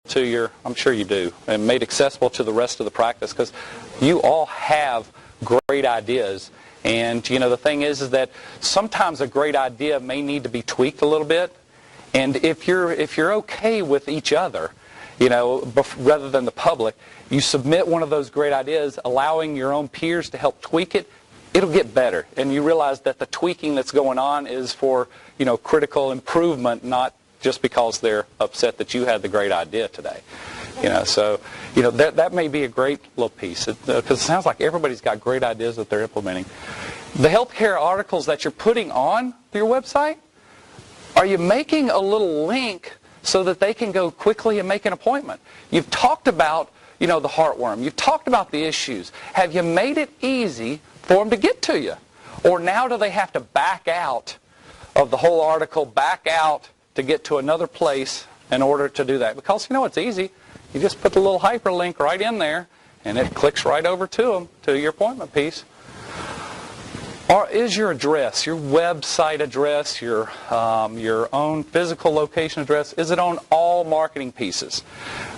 to your, I'm sure you do, and made accessible to the rest of the practice, because you all have great ideas. And the thing is that sometimes a great idea may need to be tweaked a little bit. And if you're okay with each other, rather than the public, you submit one of those great ideas, allowing your own peers to help tweak it, it'll get better. And you realize that the tweaking that's going on is for, critical improvement, not just because they're upset that you had the great idea today. That may be a great little piece, because it sounds like everybody's got great ideas that they're implementing. The healthcare articles that you're putting on your website, are you making a little link so that they can go quickly and make an appointment? You've talked about, the heartworm. You've talked about the issues. Have you made it easy for them to get to you? Or now do they have to back out of the whole article, back out to get to another place in order to do that? Because, it's easy. You just put the little hyperlink right in there, and it clicks right over to them, to your appointment piece. Or is your address, your website address, your own physical location address, is it on all marketing pieces?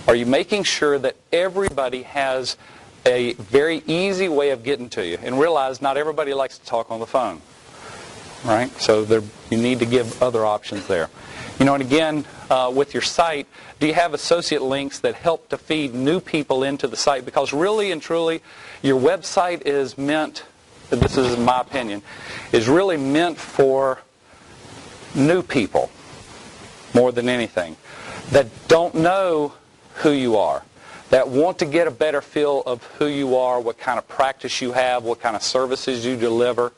Are you making sure that everybody has a very easy way of getting to you? And realize not everybody likes to talk on the phone, right? So you need to give other options there. And again, with your site, do you have associate links that help to feed new people into the site? Because really and truly, your website is meant, this is my opinion, is really meant for new people more than anything, that don't know who you are, that want to get a better feel of who you are, what kind of practice you have, what kind of services you deliver.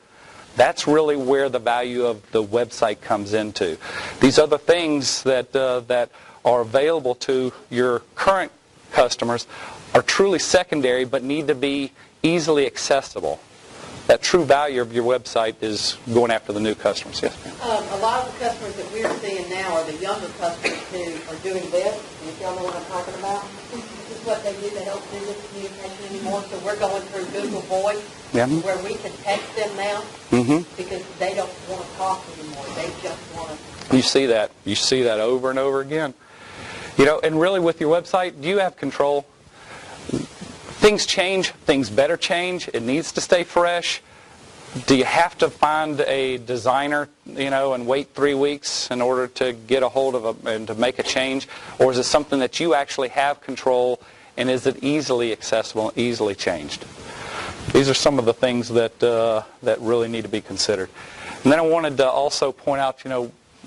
That's really where the value of the website comes into. These other things that are available to your current customers are truly secondary, but need to be easily accessible. That true value of your website is going after the new customers. Yes, ma'am. A lot of the customers that we're seeing now are the younger customers who are doing this. And y'all know what I'm talking about? This is what they do to help do this communication anymore. So we're going through Google Voice, where we can text them now, because they don't want to talk anymore. They just want to. You see that. You see that over and over again. And really with your website, do you have control? Things change, things better change. It needs to stay fresh. Do you have to find a designer, and wait 3 weeks in order to get a hold of and to make a change? Or is it something that you actually have control, and is it easily accessible and easily changed? These are some of the things that that really need to be considered. And then I wanted to also point out,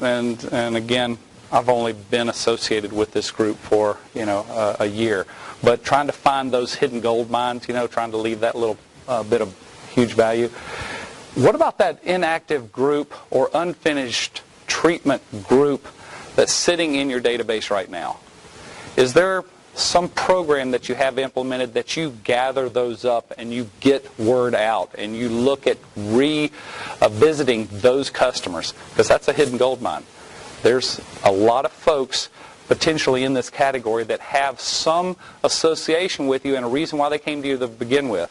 and again, I've only been associated with this group for, a year. But trying to find those hidden gold mines, trying to leave that little bit of huge value. What about that inactive group or unfinished treatment group that's sitting in your database right now? Is there some program that you have implemented that you gather those up and you get word out and you look at revisiting those customers? Because that's a hidden gold mine. There's a lot of folks potentially in this category that have some association with you and a reason why they came to you to begin with,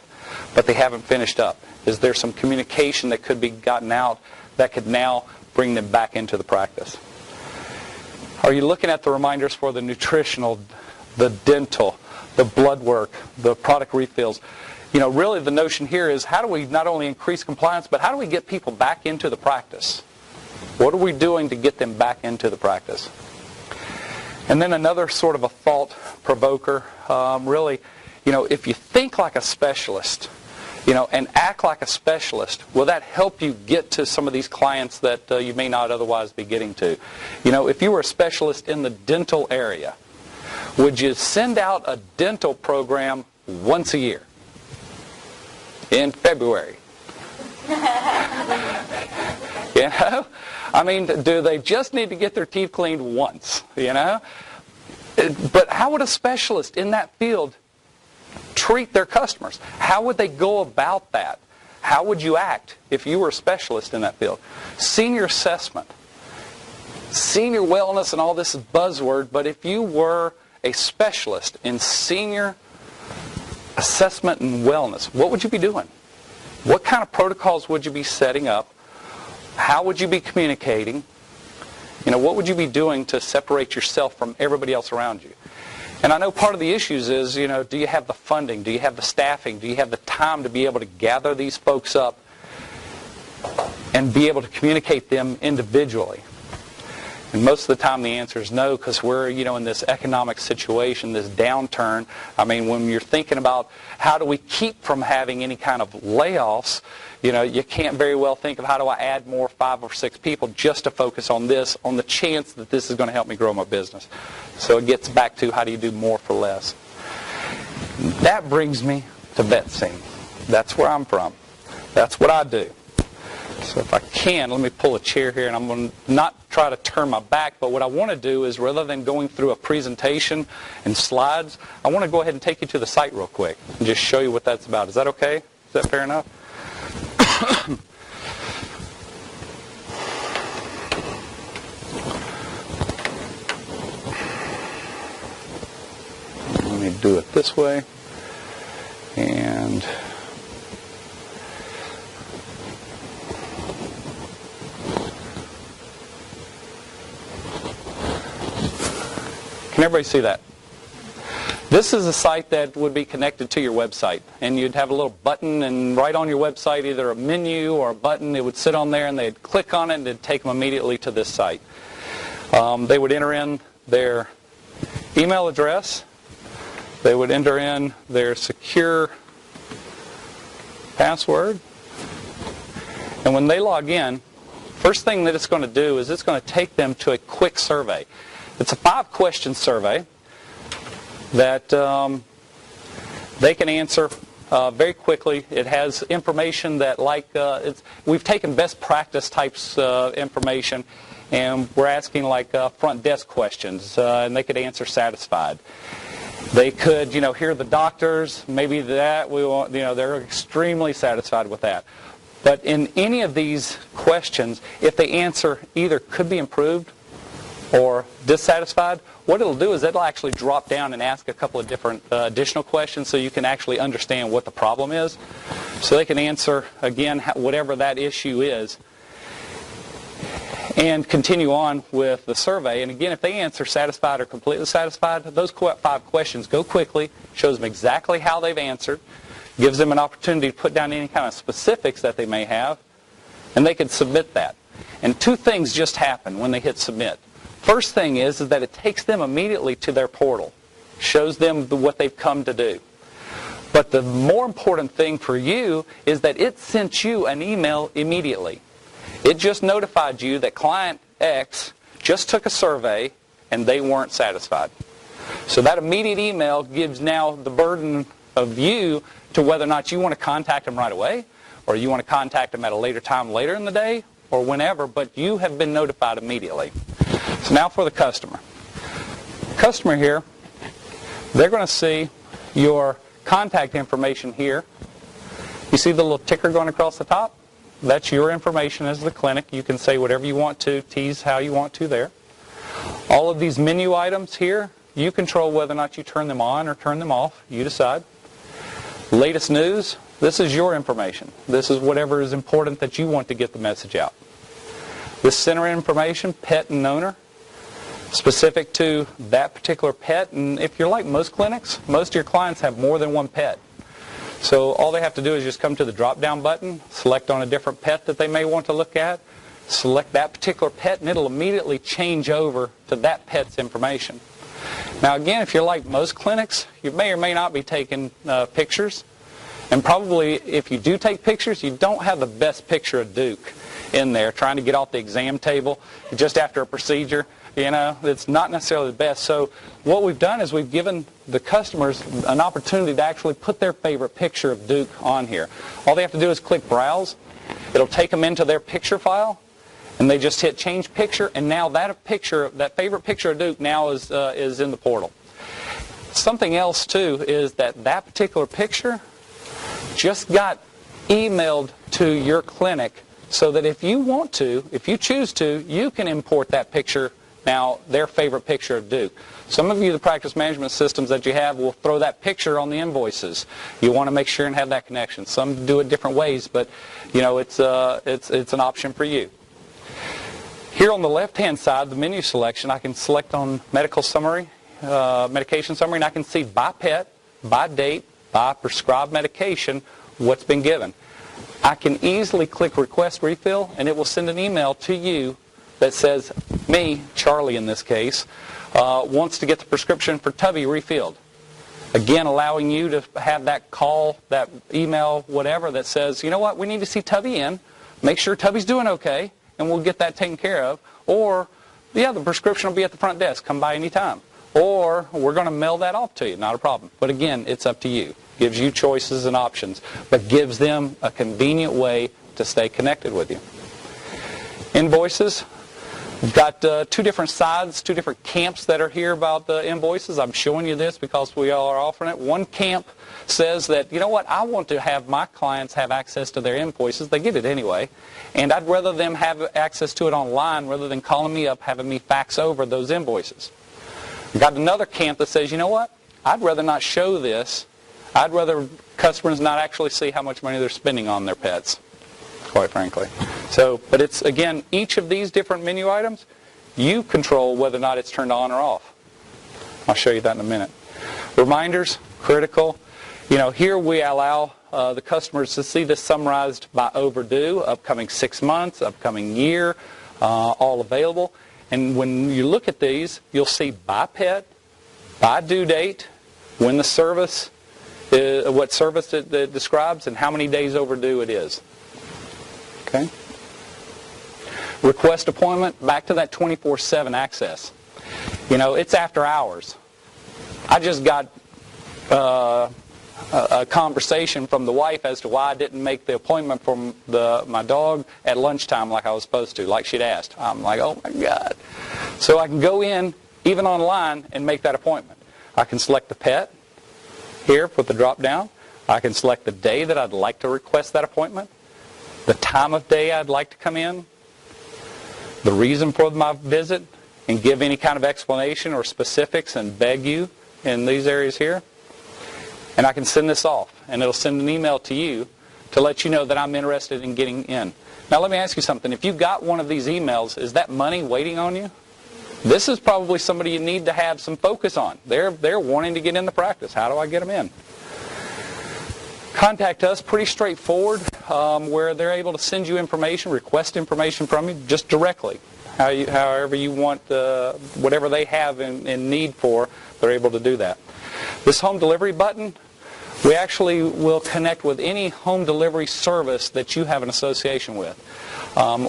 but they haven't finished up. Is there some communication that could be gotten out that could now bring them back into the practice? Are you looking at the reminders for the nutritional, the dental, the blood work, the product refills? Really the notion here is, how do we not only increase compliance, but how do we get people back into the practice? What are we doing to get them back into the practice? And then another sort of a thought provoker, really, if you think like a specialist, and act like a specialist, will that help you get to some of these clients that you may not otherwise be getting to? If you were a specialist in the dental area, would you send out a dental program once a year in February? Do they just need to get their teeth cleaned once, But how would a specialist in that field treat their customers? How would they go about that? How would you act if you were a specialist in that field? Senior assessment, senior wellness, and all this is buzzword, but if you were a specialist in senior assessment and wellness, what would you be doing? What kind of protocols would you be setting up? How would you be communicating? What would you be doing to separate yourself from everybody else around you? And I know part of the issues is, do you have the funding? Do you have the staffing? Do you have the time to be able to gather these folks up and be able to communicate them individually? And most of the time the answer is no, because we're, in this economic situation, this downturn. I mean, when you're thinking about how do we keep from having any kind of layoffs, you can't very well think of how do I add more 5 or 6 people just to focus on this, on the chance that this is going to help me grow my business. So it gets back to how do you do more for less. That brings me to VetScene. That's where I'm from. That's what I do. So if I can, let me pull a chair here, and I'm going to not try to turn my back, but what I want to do is, rather than going through a presentation and slides, I want to go ahead and take you to the site real quick and just show you what that's about. Is that okay? Is that fair enough? Let me do it this way. And can everybody see that? This is a site that would be connected to your website, and you'd have a little button, and right on your website, either a menu or a button, it would sit on there, and they'd click on it, and it'd take them immediately to this site. They would enter in their email address. They would enter in their secure password, and when they log in, first thing that it's going to do is it's going to take them to a quick survey. It's a 5-question survey that they can answer very quickly. It has information that, we've taken best practice types information, and we're asking front desk questions, and they could answer satisfied. They could, hear the doctors, maybe that we want, they're extremely satisfied with that. But in any of these questions, if they answer either could be improved or dissatisfied, what it'll do is it'll actually drop down and ask a couple of different additional questions so you can actually understand what the problem is. So they can answer, again, whatever that issue is and continue on with the survey. And again, if they answer satisfied or completely satisfied, those 5 questions go quickly, shows them exactly how they've answered, gives them an opportunity to put down any kind of specifics that they may have, and they can submit that. And 2 things just happen when they hit submit. First thing is that it takes them immediately to their portal, shows them what they've come to do. But the more important thing for you is that it sent you an email immediately. It just notified you that client X just took a survey and they weren't satisfied. So that immediate email gives now the burden of you to whether or not you want to contact them right away, or you want to contact them at a later time later in the day, or whenever, but you have been notified immediately. So now for the customer. Customer here, they're going to see your contact information here. You see the little ticker going across the top? That's your information as the clinic. You can say whatever you want to, tease how you want to there. All of these menu items here, you control whether or not you turn them on or turn them off. You decide. Latest news, this is your information. This is whatever is important that you want to get the message out. This center information, pet and owner, specific to that particular pet. And if you're like most clinics, most of your clients have more than one pet. So all they have to do is just come to the drop-down button, select on a different pet that they may want to look at, select that particular pet, and it'll immediately change over to that pet's information. Now again, if you're like most clinics, you may or may not be taking pictures. And probably if you do take pictures, you don't have the best picture of Duke in there trying to get off the exam table just after a procedure. It's not necessarily the best. So what we've done is we've given the customers an opportunity to actually put their favorite picture of Duke on here. All they have to do is click Browse. It'll take them into their picture file, and they just hit Change Picture, and now that picture, that favorite picture of Duke now is in the portal. Something else, too, is that particular picture just got emailed to your clinic so that if you want to, if you choose to, you can import that picture, now their favorite picture of Duke. Some of you, the practice management systems that you have will throw that picture on the invoices. You want to make sure and have that connection. Some do it different ways, but it's an option for you. Here on the left-hand side, the menu selection, I can select on medical summary, medication summary, and I can see by pet, by date, by prescribed medication, what's been given. I can easily click Request Refill, and it will send an email to you that says, me, Charlie in this case, wants to get the prescription for Tubby refilled. Again, allowing you to have that call, that email, whatever, that says, you know what, we need to see Tubby in, make sure Tubby's doing okay, and we'll get that taken care of. Or, yeah, the prescription will be at the front desk, come by anytime. Or, we're going to mail that off to you, not a problem. But again, it's up to you. Gives you choices and options, but gives them a convenient way to stay connected with you. Invoices. We've got two different sides, two different camps that are here about the invoices. I'm showing you this because we all are offering it. One camp says that, you know what, I want to have my clients have access to their invoices. They get it anyway. And I'd rather them have access to it online rather than calling me up, having me fax over those invoices. We've got another camp that says, you know what, I'd rather not show this. I'd rather customers not actually see how much money they're spending on their pets, quite frankly. So, but it's, again, each of these different menu items, you control whether or not it's turned on or off. I'll show you that in a minute. Reminders, critical. You know, here we allow the customers to see this summarized by overdue, upcoming 6 months, upcoming year, all available. And when you look at these, you'll see by pet, by due date, when the service, what service it describes, and how many days overdue it is. Okay? Request appointment, back to that 24/7 access. You know, it's after hours. I just got a conversation from the wife as to why I didn't make the appointment for my dog at lunchtime like I was supposed to, like she'd asked. I'm like, oh my God. So I can go in, even online, and make that appointment. I can select the pet here with the drop down. I can select the day that I'd like to request that appointment, the time of day I'd like to come in, the reason for my visit, and give any kind of explanation or specifics and beg you in these areas here. And I can send this off, and it'll send an email to you to let you know that I'm interested in getting in. Now let me ask you something. If you've got one of these emails, is that money waiting on you? This is probably somebody you need to have some focus on. They're wanting to get in the practice. How do I get them in? Contact us, pretty straightforward, where they're able to send you information, request information from you just directly. However you want, whatever they have in need for, they're able to do that. This home delivery button, we actually will connect with any home delivery service that you have an association with.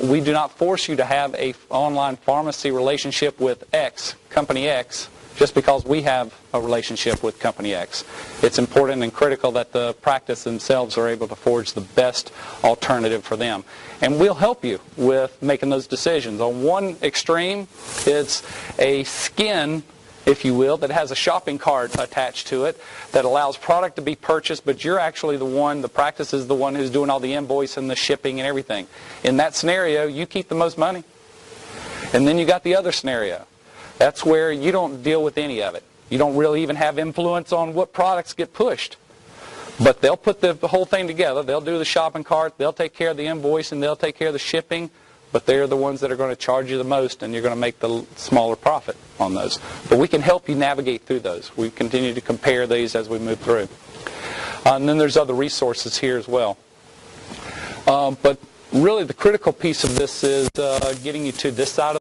We do not force you to have an online pharmacy relationship with X, Company X, just because we have a relationship with Company X. It's important and critical that the practice themselves are able to forge the best alternative for them. And we'll help you with making those decisions. On one extreme, it's a skin, if you will, that has a shopping cart attached to it that allows product to be purchased, but you're actually the practice is the one who's doing all the invoice and the shipping and everything. In that scenario, you keep the most money. And then you got the other scenario. That's where you don't deal with any of it. You don't really even have influence on what products get pushed. But they'll put the whole thing together. They'll do the shopping cart. They'll take care of the invoice, and they'll take care of the shipping. But they're the ones that are going to charge you the most, and you're going to make the smaller profit on those. But we can help you navigate through those. We continue to compare these as we move through. And then there's other resources here as well. But really the critical piece of this is getting you to this side of